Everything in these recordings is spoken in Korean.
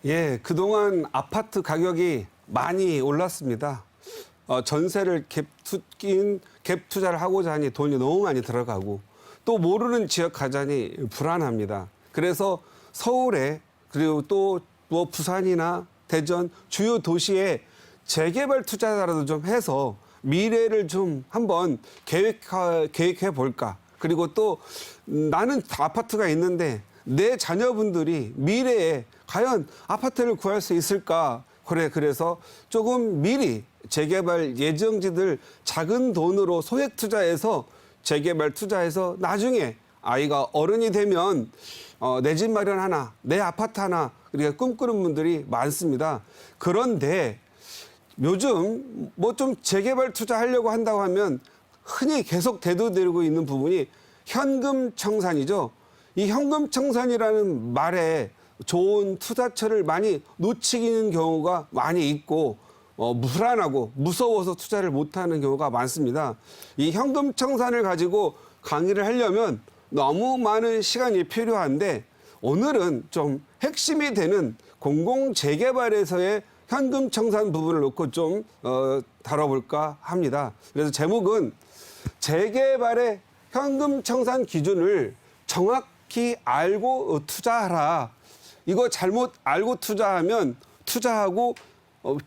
예, 그동안 아파트 가격이 많이 올랐습니다. 전세를 갭 투자를 하고자 하니 돈이 너무 많이 들어가고 또 모르는 지역 가자니 불안합니다. 그래서 서울에 그리고 또 뭐 부산이나 대전 주요 도시에 재개발 투자라도 좀 해서 미래를 좀 한번 계획해 볼까. 그리고 또 나는 아파트가 있는데 내 자녀분들이 미래에 과연 아파트를 구할 수 있을까? 그래서 조금 미리 재개발 예정지들 작은 돈으로 소액 투자해서 재개발 투자해서 나중에 아이가 어른이 되면 내 집 마련 하나, 내 아파트 하나 우리가 꿈꾸는 분들이 많습니다. 그런데 요즘 뭐 좀 재개발 투자하려고 한다고 하면 흔히 계속 대두되고 있는 부분이 현금 청산이죠. 이 현금 청산이라는 말에 좋은 투자처를 많이 놓치는 경우가 많이 있고 불안하고 무서워서 투자를 못하는 경우가 많습니다. 이 현금 청산을 가지고 강의를 하려면 너무 많은 시간이 필요한데 오늘은 좀 핵심이 되는 공공재개발에서의 현금 청산 부분을 놓고 좀 다뤄볼까 합니다. 그래서 제목은 재개발의 현금 청산 기준을 정확히 알고 투자하라. 이거 잘못 알고 투자하고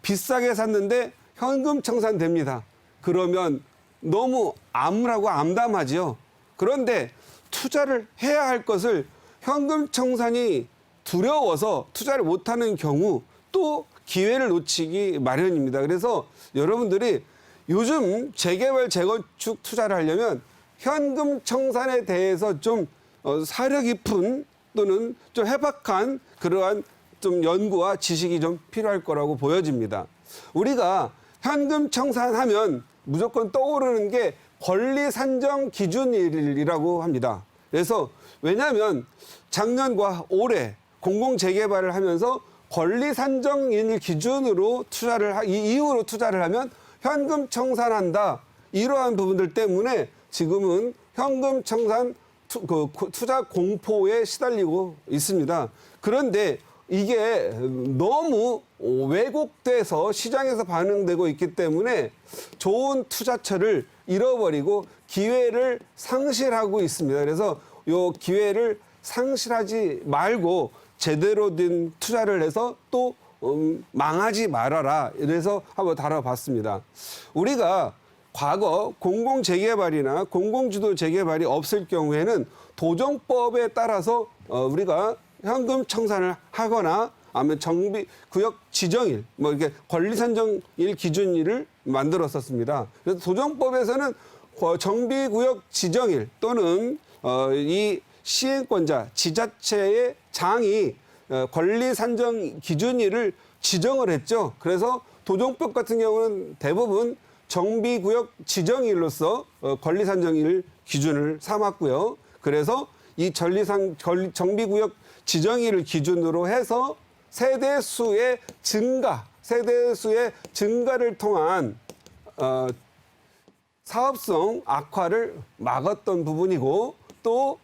비싸게 샀는데 현금 청산됩니다. 그러면 너무 암울하고 암담하지요. 그런데 투자를 해야 할 것을 현금 청산이 두려워서 투자를 못하는 경우 또 기회를 놓치기 마련입니다. 그래서 여러분들이 요즘 재개발, 재건축 투자를 하려면 현금 청산에 대해서 좀 사려 깊은 또는 좀 해박한 그러한 좀 연구와 지식이 좀 필요할 거라고 보여집니다. 우리가 현금 청산하면 무조건 떠오르는 게 권리 산정 기준일이라고 합니다. 그래서 왜냐하면 작년과 올해 공공재개발을 하면서 권리 산정일 기준으로 이후로 투자를 하면 현금 청산한다. 이러한 부분들 때문에 지금은 현금 청산 투자 공포에 시달리고 있습니다. 그런데 이게 너무 왜곡돼서 시장에서 반영되고 있기 때문에 좋은 투자처를 잃어버리고 기회를 상실하고 있습니다. 그래서 이 기회를 상실하지 말고 제대로 된 투자를 해서 또 망하지 말아라. 이래서 한번 다뤄봤습니다. 우리가 과거 공공재개발이나 공공주도 재개발이 없을 경우에는 도정법에 따라서 우리가 현금 청산을 하거나 아니면 정비구역 지정일, 뭐 이렇게 권리산정일 기준일을 만들었었습니다. 그래서 도정법에서는 정비구역 지정일 또는 이 시행권자, 지자체의 장이 권리산정 기준일을 지정을 했죠. 그래서 도정법 같은 경우는 대부분 정비구역 지정일로서 권리산정일 기준을 삼았고요. 그래서 이 정비구역 지정일을 기준으로 해서 세대수의 증가를 통한 사업성 악화를 막았던 부분이고 또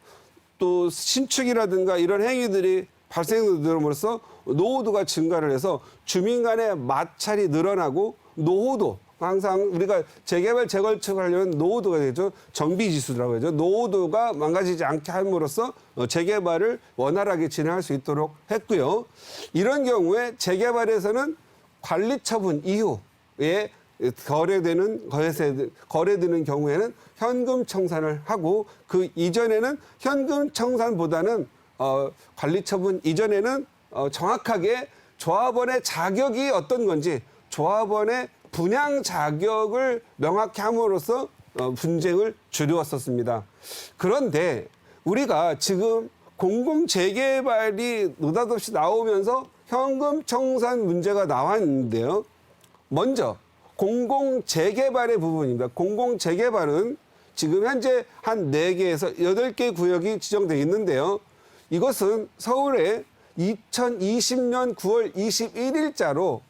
신축이라든가 이런 행위들이 발생됨으로써 노후도가 증가를 해서 주민 간의 마찰이 늘어나고 노후도 항상 우리가 재개발, 재건축을 하려면 노후도가 되죠. 정비지수라고 하죠. 노후도가 망가지지 않게 함으로써 재개발을 원활하게 진행할 수 있도록 했고요. 이런 경우에 재개발에서는 관리처분 이후에 거래되는 경우에는 현금 청산을 하고 그 이전에는 현금 청산보다는 관리처분 이전에는 정확하게 조합원의 자격이 어떤 건지 조합원의 분양 자격을 명확히 함으로써 분쟁을 줄여왔었습니다. 그런데 우리가 지금 공공재개발이 느닷없이 나오면서 현금 청산 문제가 나왔는데요. 먼저 공공재개발의 부분입니다. 공공재개발은 지금 현재 한 4개에서 8개 구역이 지정되어 있는데요. 이것은 서울에 2020년 9월 21일자로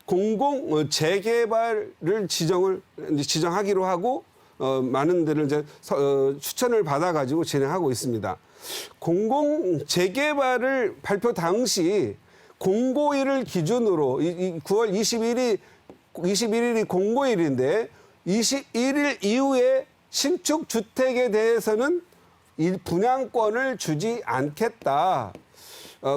공공 재개발을 지정하기로 하고 많은 데를 이제 추천을 받아가지고 진행하고 있습니다. 공공 재개발을 발표 당시 공고일을 기준으로 이 9월 21일이 공고일인데 21일 이후에 신축 주택에 대해서는 이 분양권을 주지 않겠다.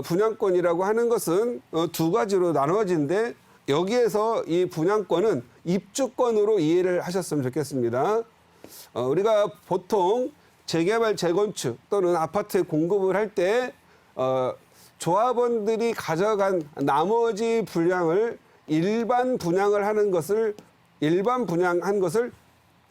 분양권이라고 하는 것은 두 가지로 나눠지는데 여기에서 이 분양권은 입주권으로 이해를 하셨으면 좋겠습니다. 우리가 보통 재개발, 재건축 또는 아파트 공급을 할 때 조합원들이 가져간 나머지 분양을 일반 분양한 것을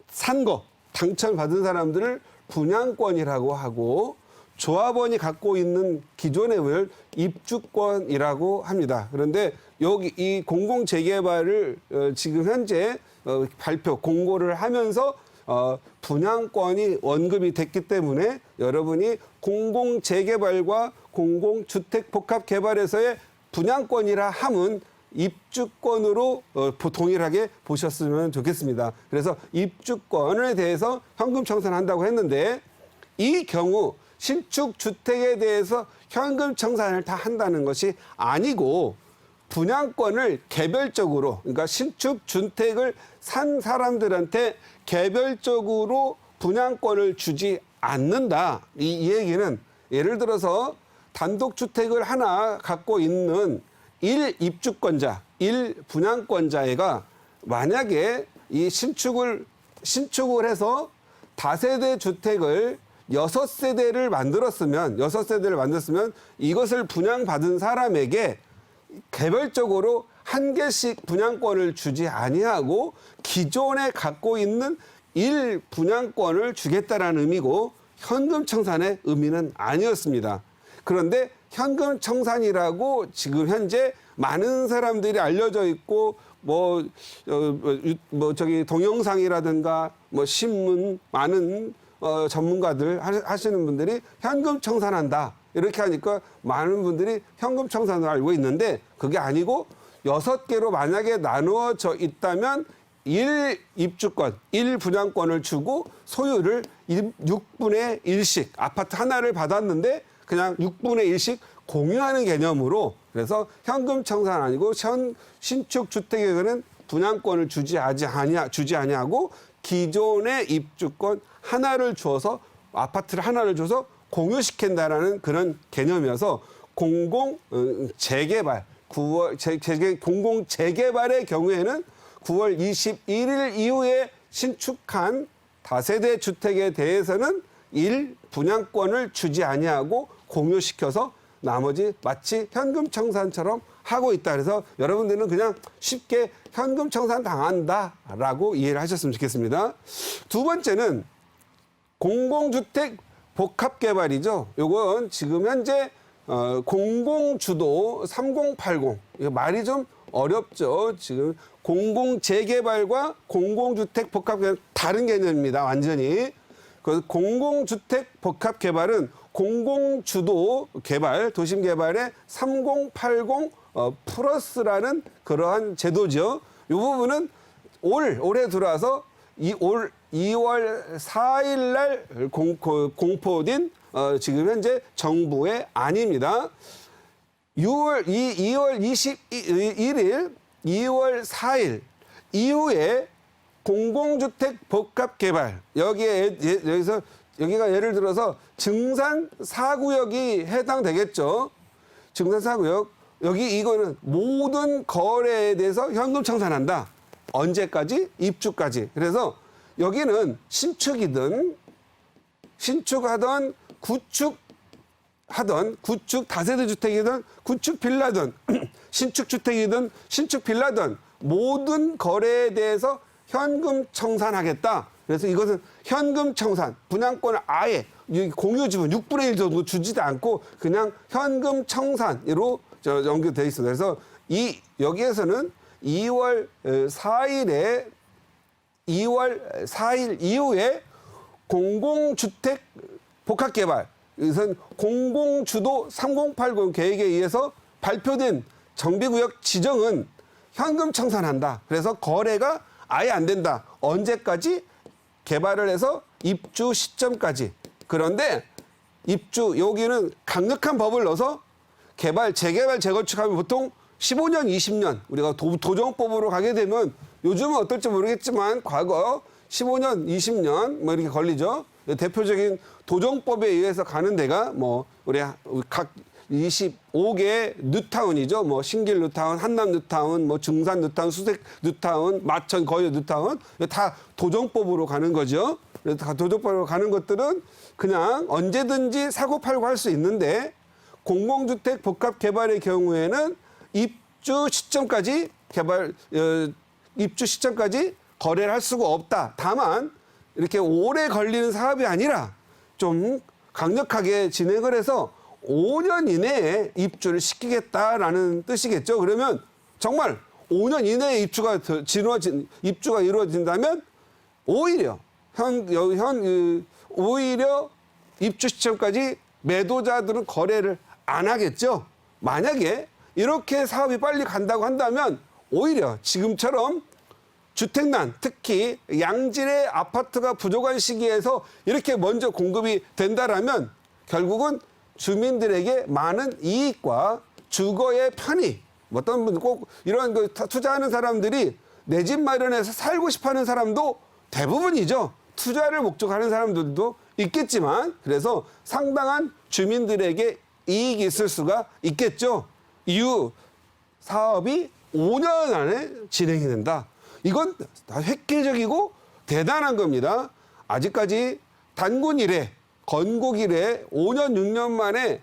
산 거, 당첨받은 사람들을 분양권이라고 하고 조합원이 갖고 있는 기존의 을 입주권이라고 합니다. 그런데 여기 이 공공재개발을 지금 현재 공고를 하면서 분양권이 언급이 됐기 때문에 여러분이 공공재개발과 공공주택복합개발에서의 분양권이라 함은 입주권으로 동일하게 보셨으면 좋겠습니다. 그래서 입주권에 대해서 현금 청산한다고 했는데 이 경우 신축 주택에 대해서 현금 청산을 다 한다는 것이 아니고 분양권을 개별적으로, 그러니까 신축 주택을 산 사람들한테 개별적으로 분양권을 주지 않는다. 이 얘기는 예를 들어서 단독주택을 하나 갖고 있는 1입주권자, 1분양권자가 만약에 이 신축을 해서 다세대 주택을 6세대를 만들었으면 이것을 분양받은 사람에게 개별적으로 한 개씩 분양권을 주지 아니하고 기존에 갖고 있는 1분양권을 주겠다라는 의미고 현금 청산의 의미는 아니었습니다. 그런데 현금 청산이라고 지금 현재 많은 사람들이 알려져 있고 동영상이라든가 신문 많은 전문가들 하시는 분들이 현금 청산한다. 이렇게 하니까 많은 분들이 현금 청산을 알고 있는데 그게 아니고 6개로 만약에 나누어져 있다면 1입주권, 1분양권을 주고 소유를 6분의 1씩 아파트 하나를 받았는데 그냥 6분의 1씩 공유하는 개념으로 그래서 현금 청산 아니고 신축 주택에는 분양권을 주지 아니하고 기존의 입주권 하나를 주어서 아파트를 하나를 줘서 공유시킨다라는 그런 개념이어서 공공재개발의 경우에는 9월 21일 이후에 신축한 다세대 주택에 대해서는 1분양권을 주지 아니하고 공유시켜서 나머지 마치 현금 청산처럼 하고 있다. 그래서 여러분들은 그냥 쉽게 현금 청산 당한다라고 이해를 하셨으면 좋겠습니다. 두 번째는 공공주택 복합개발이죠. 요건 지금 현재 공공주도 3080. 이거 말이 좀 어렵죠. 지금 공공재개발과 공공주택 복합개발 다른 개념입니다. 완전히. 그래서 공공주택 복합개발은 공공주도 개발, 도심개발의 3080 플러스라는 그러한 제도죠. 이 부분은 올해 들어와서 2월 4일 날 공포된 지금 현재 정부의 안입니다. 2월 21일, 2월 4일 이후에 공공주택 복합개발 여기가 예를 들어서 증산 4구역이 해당되겠죠. 증산 4구역 이거는 모든 거래에 대해서 현금 청산한다. 언제까지? 입주까지. 그래서 여기는 신축하던 구축 다세대 주택이든 구축 빌라든 신축 주택이든 신축 빌라든 모든 거래에 대해서 현금 청산하겠다. 그래서 이것은 현금 청산, 분양권을 아예 공유지분 6분의 1 정도 주지도 않고 그냥 현금 청산으로 연결되어 있습니다. 그래서 여기에서는 2월 4일 이후에 공공주택 복합개발, 이것은 공공주도 3080 계획에 의해서 발표된 정비구역 지정은 현금 청산한다. 그래서 거래가 아예 안 된다. 언제까지? 개발을 해서 입주 시점까지. 그런데 여기는 강력한 법을 넣어서 재개발, 재건축하면 보통 15년, 20년 우리가 도정법으로 가게 되면 요즘은 어떨지 모르겠지만 과거 15년, 20년 뭐 이렇게 걸리죠. 대표적인 도정법에 의해서 가는 데가 뭐 우리 각 25개 뉴타운이죠. 뭐 신길 뉴타운, 한남 뉴타운, 뭐 증산 뉴타운, 수색 뉴타운, 마천 거여 뉴타운 다 도정법으로 가는 거죠. 그래서 다 도정법으로 가는 것들은 그냥 언제든지 사고 팔고 할 수 있는데 공공주택 복합 개발의 경우에는 입주 시점까지 거래를 할 수가 없다. 다만 이렇게 오래 걸리는 사업이 아니라 좀 강력하게 진행을 해서 5년 이내에 입주를 시키겠다라는 뜻이겠죠. 그러면 정말 5년 이내에 입주가 이루어진다면 오히려 오히려 입주 시점까지 매도자들은 거래를 안 하겠죠. 만약에 이렇게 사업이 빨리 간다고 한다면 오히려 지금처럼 주택난, 특히 양질의 아파트가 부족한 시기에서 이렇게 먼저 공급이 된다라면 결국은 주민들에게 많은 이익과 주거의 편의, 어떤 분 꼭 이런 투자하는 사람들이 내 집 마련해서 살고 싶어하는 사람도 대부분이죠. 투자를 목적하는 사람들도 있겠지만 그래서 상당한 주민들에게 이익이 있을 수가 있겠죠. 이후 사업이 5년 안에 진행이 된다. 이건 다 획기적이고 대단한 겁니다. 아직까지 단군 이래, 건국 이래 5년, 6년 만에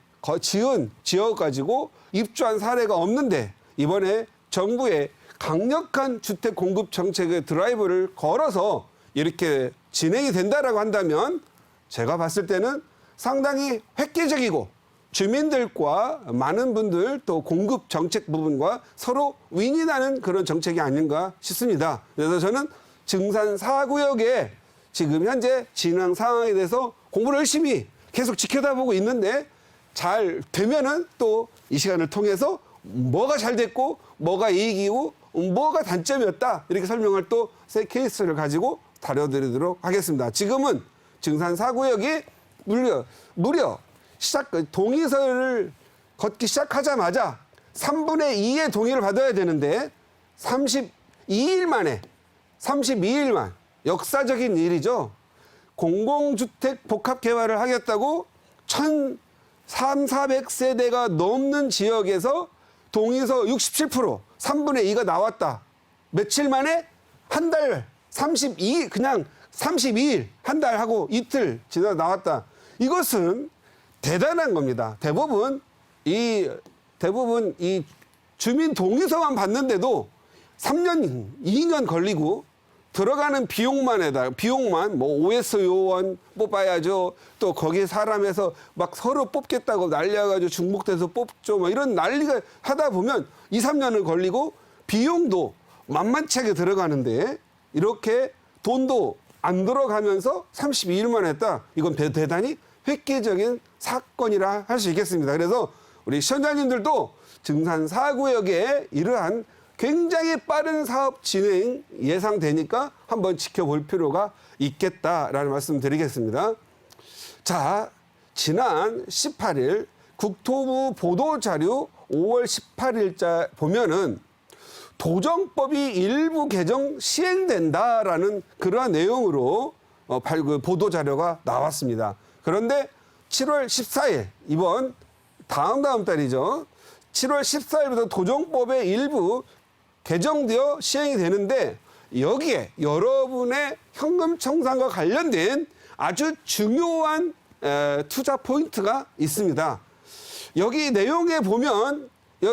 지어가지고 입주한 사례가 없는데 이번에 정부의 강력한 주택 공급 정책의 드라이브를 걸어서 이렇게 진행이 된다라고 한다면 제가 봤을 때는 상당히 획기적이고 주민들과 많은 분들 또 공급 정책 부분과 서로 윈윈하는 그런 정책이 아닌가 싶습니다. 그래서 저는 증산 4구역에 지금 현재 진행 상황에 대해서 공부를 열심히 계속 지켜다보고 있는데 잘 되면은 또 이 시간을 통해서 뭐가 잘 됐고 뭐가 이익이고 뭐가 단점이었다 이렇게 설명할 또 새 케이스를 가지고 다뤄드리도록 하겠습니다. 지금은 증산 4구역이 무려 동의서를 걷기 시작하자마자 3분의 2의 동의를 받아야 되는데 32일 만 역사적인 일이죠. 공공주택 복합 개발을 하겠다고 1,300세대가 넘는 지역에서 동의서 67% 3분의 2가 나왔다. 며칠 만에 한 달 32일 한 달 하고 이틀 지나 나왔다. 이것은 대단한 겁니다. 대부분 이 주민 동의서만 받는데도 3년, 2년 걸리고 들어가는 비용만 뭐 OS 요원 뽑아야죠. 또 거기에 사람에서 막 서로 뽑겠다고 날려가지고 중복돼서 뽑죠. 뭐 이런 난리가 하다 보면 2, 3년을 걸리고 비용도 만만치 않게 들어가는데 이렇게 돈도 안 들어가면서 32일만 했다. 이건 대단히 획기적인 사건이라 할 수 있겠습니다. 그래서 우리 시청자님들도 증산 4구역에 이러한 굉장히 빠른 사업 진행 예상되니까 한번 지켜볼 필요가 있겠다라는 말씀 드리겠습니다. 자, 지난 18일 국토부 보도자료 5월 18일자 보면은 도정법이 일부 개정 시행된다라는 그러한 내용으로 보도자료가 나왔습니다. 그런데 7월 14일, 이번 다음 달이죠. 7월 14일부터 도정법의 일부 개정되어 시행이 되는데 여기에 여러분의 현금 청산과 관련된 아주 중요한 투자 포인트가 있습니다. 여기 내용에 보면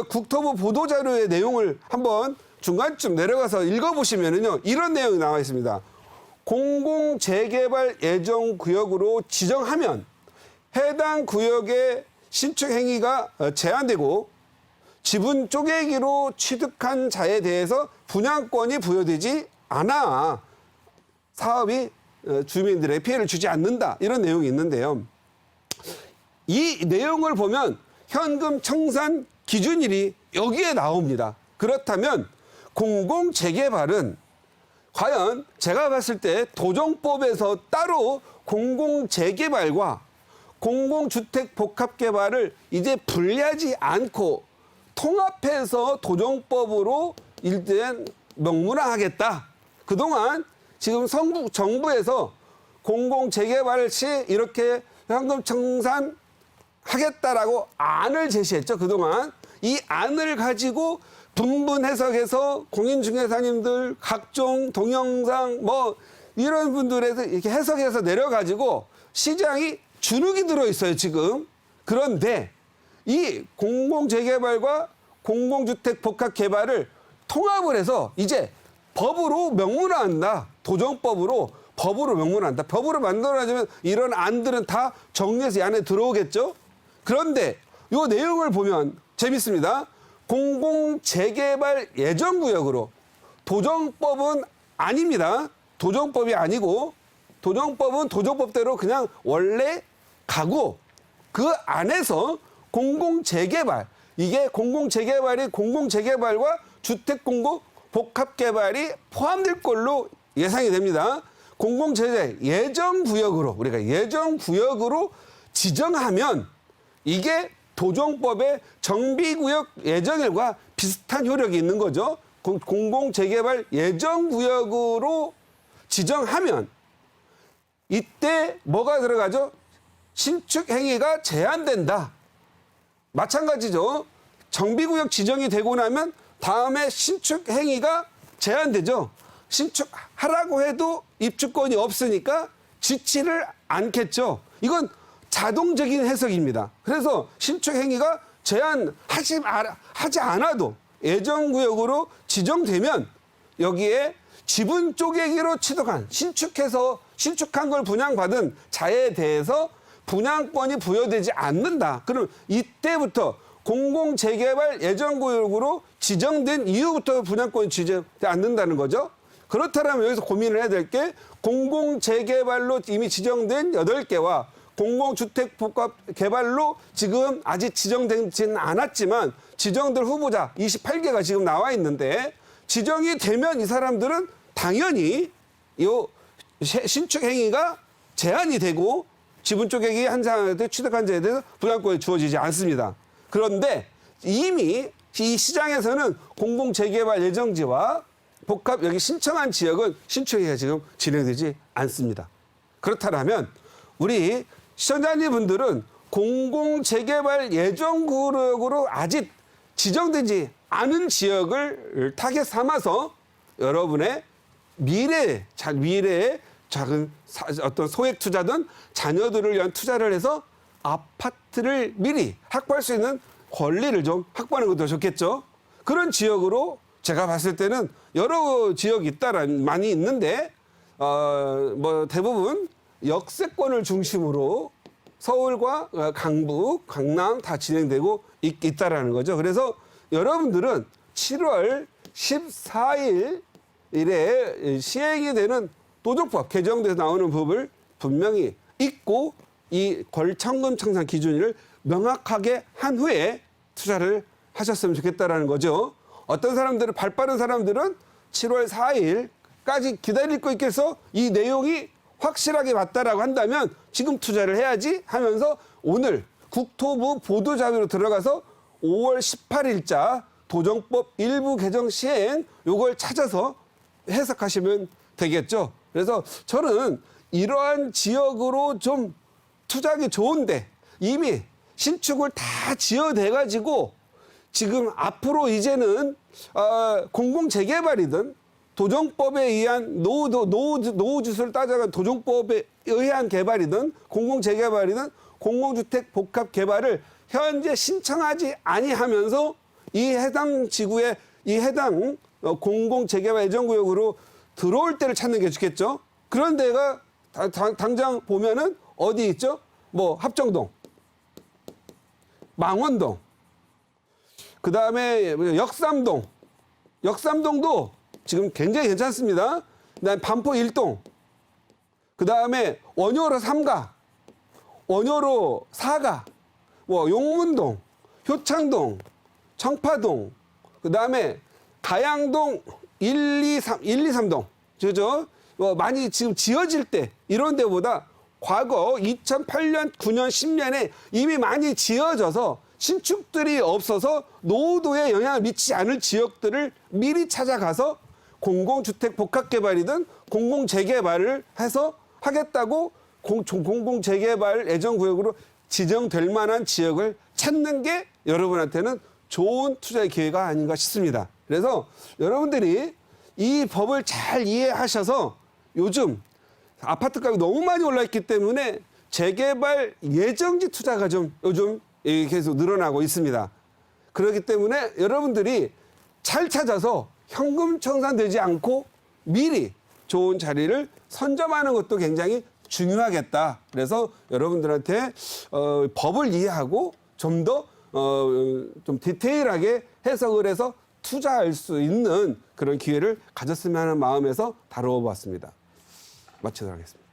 국토부 보도자료의 내용을 한번 중간쯤 내려가서 읽어보시면요. 이런 내용이 나와 있습니다. 공공재개발 예정구역으로 지정하면 해당 구역의 신축 행위가 제한되고 지분 쪼개기로 취득한 자에 대해서 분양권이 부여되지 않아 사업이 주민들의 피해를 주지 않는다. 이런 내용이 있는데요. 이 내용을 보면 현금 청산 기준일이 여기에 나옵니다. 그렇다면 공공재개발은 과연 제가 봤을 때 도정법에서 따로 공공재개발과 공공주택 복합개발을 이제 분리하지 않고 통합해서 도정법으로 일단 명문화하겠다. 그동안 지금 정부에서 공공재개발 시 이렇게 현금 청산하겠다라고 안을 제시했죠. 그동안 이 안을 가지고 분분 해석해서 공인중개사님들 각종 동영상 뭐 이런 분들에서 이렇게 해석해서 내려가지고 시장이 주눅이 들어 있어요, 지금. 그런데 이 공공재개발과 공공주택 복합개발을 통합을 해서 이제 법으로 명문화한다. 도정법으로 법으로 명문화한다. 법으로 만들어지면 이런 안들은 다 정리해서 이 안에 들어오겠죠. 그런데 이 내용을 보면 재밌습니다. 공공재개발 예정구역으로 도정법은 아닙니다. 도정법이 아니고 도정법은 도정법대로 그냥 원래 가고 그 안에서 공공재개발 이게 공공재개발이 공공재개발과 주택공고 복합개발이 포함될 걸로 예상이 됩니다. 공공재개 예정구역으로 우리가 예정구역으로 지정하면 이게 도정법의 정비구역 예정일과 비슷한 효력이 있는 거죠. 공공재개발 예정구역으로 지정하면 이때 뭐가 들어가죠? 신축 행위가 제한된다. 마찬가지죠. 정비구역 지정이 되고 나면 다음에 신축 행위가 제한되죠. 신축하라고 해도 입주권이 없으니까 지치를 않겠죠. 이건 자동적인 해석입니다. 그래서 신축 행위가 제한하지 않아도 예정구역으로 지정되면 여기에 지분 쪼개기로 취득한 신축한 걸 분양받은 자에 대해서 분양권이 부여되지 않는다. 그럼 이때부터 공공재개발 예정구역으로 지정된 이후부터 분양권이 지정되지 않는다는 거죠. 그렇다면 여기서 고민을 해야 될 게 공공재개발로 이미 지정된 8개와 공공주택복합개발로 지금 아직 지정되지는 않았지만 지정될 후보자 28개가 지금 나와 있는데 지정이 되면 이 사람들은 당연히 이 신축 행위가 제한이 되고 지분 쪼개기 한 사람한테 취득한 자에 대해서 분양권이 주어지지 않습니다. 그런데 이미 이 시장에서는 공공재개발 예정지와 복합 여기 신청한 지역은 신축행위가 지금 진행되지 않습니다. 그렇다면 우리 시청자님분들은 공공재개발 예정구역으로 아직 지정되지 않은 지역을 타겟 삼아서 여러분의 미래의 작은 어떤 소액 투자든 자녀들을 위한 투자를 해서 아파트를 미리 확보할 수 있는 권리를 좀 확보하는 것도 좋겠죠. 그런 지역으로 제가 봤을 때는 여러 지역이 많이 있는데 뭐 대부분 역세권을 중심으로 서울과 강북, 강남 다 진행되고 있다라는 거죠. 그래서 여러분들은 7월 14일에 시행이 되는 도정법 개정돼서 나오는 법을 분명히 읽고 이 현금 청산 기준을 명확하게 한 후에 투자를 하셨으면 좋겠다라는 거죠. 어떤 사람들은 발빠른 사람들은 7월 4일까지 기다릴 거 있겠어? 이 내용이 확실하게 맞다라고 한다면 지금 투자를 해야지 하면서 오늘 국토부 보도자료로 들어가서 5월 18일자 도정법 일부 개정 시행 요걸 찾아서 해석하시면 되겠죠. 그래서 저는 이러한 지역으로 좀 투자하기 좋은데 이미 신축을 다 지어대가지고 지금 앞으로 이제는 공공재개발이든 도정법에 의한 노후주수를 따져간 도정법에 의한 개발이든 공공재개발이든 공공주택 복합개발을 현재 신청하지 아니하면서 이 해당 지구에 이 해당 공공재개발 예정구역으로 들어올 때를 찾는 게 좋겠죠. 그런 데가 당장 보면은 어디 있죠? 뭐 합정동, 망원동, 그 다음에 역삼동도 지금 굉장히 괜찮습니다. 그다음에 반포 1동, 그 다음에 원효로 3가, 원효로 4가, 뭐 용문동, 효창동, 청파동, 그 다음에 가양동 1, 2, 3동, 그죠? 뭐 많이 지금 지어질 때 이런 데보다 과거 2008년, 9년, 10년에 이미 많이 지어져서 신축들이 없어서 노후도에 영향을 미치지 않을 지역들을 미리 찾아가서 공공주택 복합개발이든 공공재개발을 해서 하겠다고 공공재개발 예정구역으로 지정될 만한 지역을 찾는 게 여러분한테는 좋은 투자의 기회가 아닌가 싶습니다. 그래서 여러분들이 이 법을 잘 이해하셔서 요즘 아파트값이 너무 많이 올라있기 때문에 재개발 예정지 투자가 좀 요즘 계속 늘어나고 있습니다. 그렇기 때문에 여러분들이 잘 찾아서 현금 청산되지 않고 미리 좋은 자리를 선점하는 것도 굉장히 중요하겠다. 그래서 여러분들한테 법을 이해하고 좀 더 좀 디테일하게 해석을 해서 투자할 수 있는 그런 기회를 가졌으면 하는 마음에서 다뤄봤습니다. 마치도록 하겠습니다.